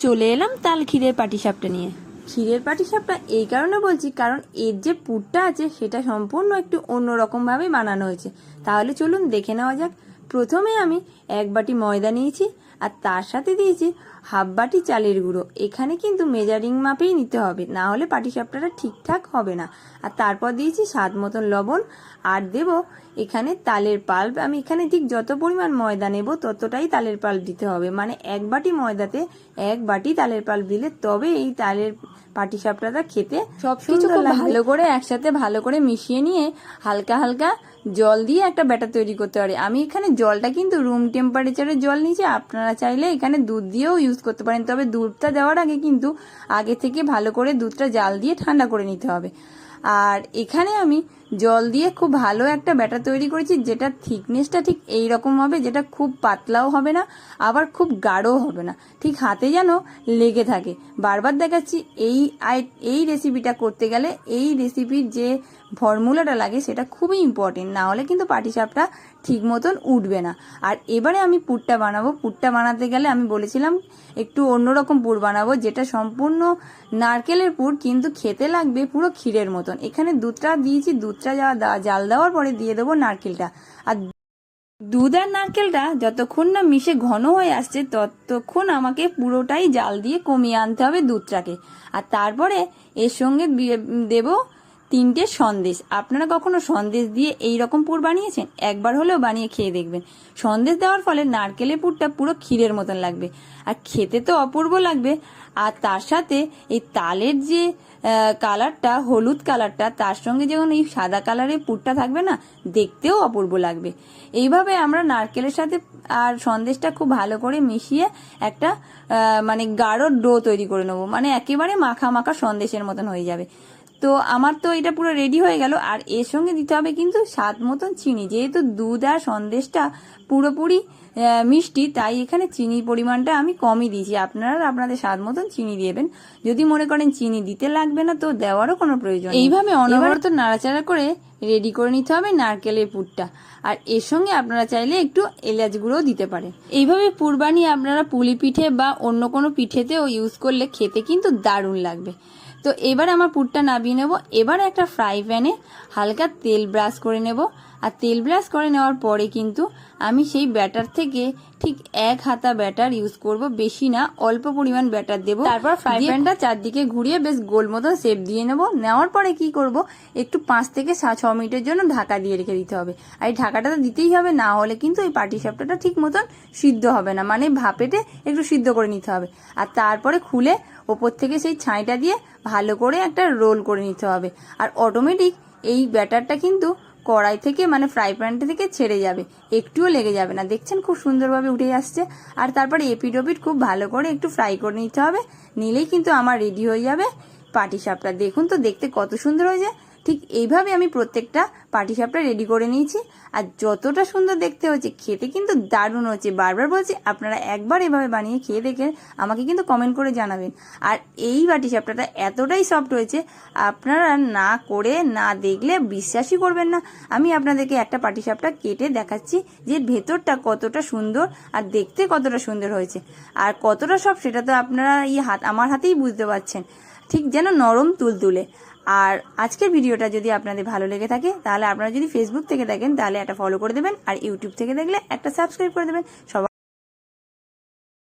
চলে এলাম তাল ক্ষীরের পাটিসাপটা নিয়ে। ক্ষীরের পাটিসাপটা এই কারণে বলছি, কারণ এর যে পুরটা আছে সেটা সম্পূর্ণ একটু অন্যরকমভাবে বানানো হয়েছে। তাহলে চলুন দেখে নেওয়া যাক। প্রথমে আমি 1 বাটি ময়দা নিয়েছি আর তার সাথে দিয়েছি হাফ বাটি চালের গুঁড়ো। এখানে কিন্তু মেজারিং মাপেই নিতে হবে, না হলে পাটিসাপটাটা ঠিকঠাক হবে না। আর তারপর দিয়েছি স্বাদ মতন লবণ আর দেব এখানে তালের পাল্প। আমি এখানে ঠিক যত পরিমাণ ময়দা নেব ততটাই তালের পাল্প দিতে হবে, মানে 1 বাটি ময়দাতে 1 বাটি তালের পাল্প দিলে তবে এই তালের পাটিসাপটাটা খেতে সব কিছু খুব ভালো করে একসাথে ভালো করে মিশিয়ে নিয়ে হালকা হালকা জল দিয়ে একটা ব্যাটার তৈরি করতে পারে। আমি এখানে জলটা কিন্তু রুম টেম্পারেচারের জল নিয়েছি, আপনারা চাইলে এখানে দুধ দিয়েও ইউজ করতে পারেন। তবে দুধটা দেওয়ার আগে কিন্তু আগে থেকে ভালো করে দুধটা জাল দিয়ে ঠান্ডা করে নিতে হবে। আর এখানে আমি জল দিয়ে খুব ভালো একটা ব্যাটার তৈরি করেছি, যেটা থিকনেসটা ঠিক এই রকম হবে, যেটা খুব পাতলাও হবে না আবার খুব গাঢ়ও হবে না, ঠিক হাতে যেন লেগে থাকে। বারবার দেখাচ্ছি, এই রেসিপিটা করতে গেলে এই রেসিপির যে ফর্মুলাটা লাগে সেটা খুবই ইম্পর্টেন্ট, না হলে কিন্তু পাটিসাপটা ঠিক মতন উঠবে না। আর এবারে আমি পুরটা বানাবো। পুরটা বানাতে গেলে আমি বলেছিলাম একটু অন্যরকম পুর বানাবো, যেটা সম্পূর্ণ নারকেলের পুর কিন্তু খেতে লাগবে পুরো ক্ষীরের মতন। এখানে দুধটা দিয়েছি, দুধটা জাল দেওয়ার পরে দিয়ে দেবো নারকেলটা। আর দুধ আর নারকেলটা যতক্ষণ না মিশে ঘন হয়ে আসছে ততক্ষণ আমাকে পুরোটাই জাল দিয়ে কমিয়ে আনতে হবে দুধটাকে। আর তারপরে এর সঙ্গে দেব 3টে সন্দেশ। আপনারা কখনো সন্দেশ দিয়ে এই রকম পুর বানিয়েছেন? একবার হলেও বানিয়ে খেয়ে দেখবেন। সন্দেশ দেওয়ার ফলে নারকেলের পুরটা পুরো ক্ষীরের মতন লাগবে আর খেতে তো অপূর্ব লাগবে। আর তার সাথে এই তালের যে কালারটা, হলুদ কালারটা, তার সঙ্গে যখন এই সাদা কালারের পুরটা থাকবে না, দেখতেও অপূর্ব লাগবে। এইভাবে আমরা নারকেলের সাথে আর সন্দেশটা খুব ভালো করে মিশিয়ে একটা মানে গাঢ় ডো তৈরি করে নেবো, মানে একেবারে মাখা মাখা সন্দেশের মতন হয়ে যাবে। তো আমার তো এটা পুরো রেডি হয়ে গেল। আর এর সঙ্গে দিতে হবে কিন্তু স্বাদ মতন চিনি। যেহেতু দুধ আর সন্দেশটা পুরোপুরি মিষ্টি, তাই এখানে চিনির পরিমাণটা আমি কমই দিয়েছি। আপনারা আপনাদের স্বাদ মতন চিনি দেবেন। যদি মনে করেন চিনি দিতে লাগবে না তো দেওয়ারও কোনো প্রয়োজন নেই। এইভাবে অনবরত নাড়াচাড়া করে রেডি করে নিতে হবে নারকেলের পুরটা। আর এর সঙ্গে আপনারা চাইলে একটু এলাচ গুঁড়ো দিতে পারেন। এইভাবে পুর বানিয়ে আপনারা পুলি পিঠে বা অন্য কোনো পিঠেতেও ইউজ করলে খেতে কিন্তু দারুণ লাগবে। তো এবার আমার পুরটা নামিয়ে নেব। এবার একটা ফ্রাই প্যানে হালকা তেল ব্রাশ করে নেব। আর তেল ব্রাশ করে নেওয়ার পরে কিন্তু আমি সেই ব্যাটার থেকে ঠিক 1 হাতা ব্যাটার ইউজ করব, বেশি না, অল্প পরিমাণ ব্যাটার দেব। তারপর ফ্রাই প্যানটা চারদিকে ঘুরিয়ে বেশ গোল মতো শেপ দিয়ে নেব। নেওয়ার পরে কি করব, একটু 5 থেকে 6 মিনিটের জন্য ঢাকা দিয়ে রেখে দিতে হবে। আর এই ঢাকাটা তো দিতেই হবে, না হলে কিন্তু এই পাটিসাপটাটা ঠিক মতন সিদ্ধ হবে না, মানে ভাপেতে একটু সিদ্ধ করে নিতে হবে। আর তারপরে খুলে ওপর থেকে সেই ছাইটা দিয়ে ভালো করে একটা রোল করে নিতে হবে। আর অটোমেটিক এই ব্যাটারটা কিন্তু কড়াই থেকে, মানে ফ্রাই প্যানটা থেকে ছেড়ে যাবে, একটুও লেগে যাবে না। দেখছেন খুব সুন্দরভাবে উঠে আসছে। আর তারপরে এপিট ওপিট খুব ভালো করে একটু ফ্রাই করে নিতে হবে, নিলেই কিন্তু আমার রেডি হয়ে যাবে পাটিসাপটা। দেখুন তো দেখতে কত সুন্দর হয়েছে। ঠিক এইভাবে আমি প্রত্যেকটা পাটিসাপটা রেডি করে নিয়েছি। আর যতটা সুন্দর দেখতে হচ্ছে, খেতে কিন্তু দারুণ হচ্ছে। বারবার বলছি, আপনারা একবার এভাবে বানিয়ে খেয়ে দেখে আমাকে কিন্তু কমেন্ট করে জানাবেন। আর এই পাটিসাপটাটা এতটাই সফট হয়েছে, আপনারা না করে না দেখলে বিশ্বাসই করবেন না। আমি আপনাদেরকে একটা পাটিসাপটা কেটে দেখাচ্ছি যে ভেতরটা কতটা সুন্দর আর দেখতে কতটা সুন্দর হয়েছে। আর কতটা সফট সেটা তো আপনারা আমার হাতেই বুঝতে পারছেন, ঠিক যেন নরম তুলতুলে। আর আজকের ভিডিওটা যদি আপনাদের ভালো লেগে থাকে তাহলে আপনারা যদি ফেসবুক থেকে দেখেন তাহলে একটা ফলো করে দেবেন, আর ইউটিউব থেকে দেখলে একটা সাবস্ক্রাইব করে দেবেন। সবাই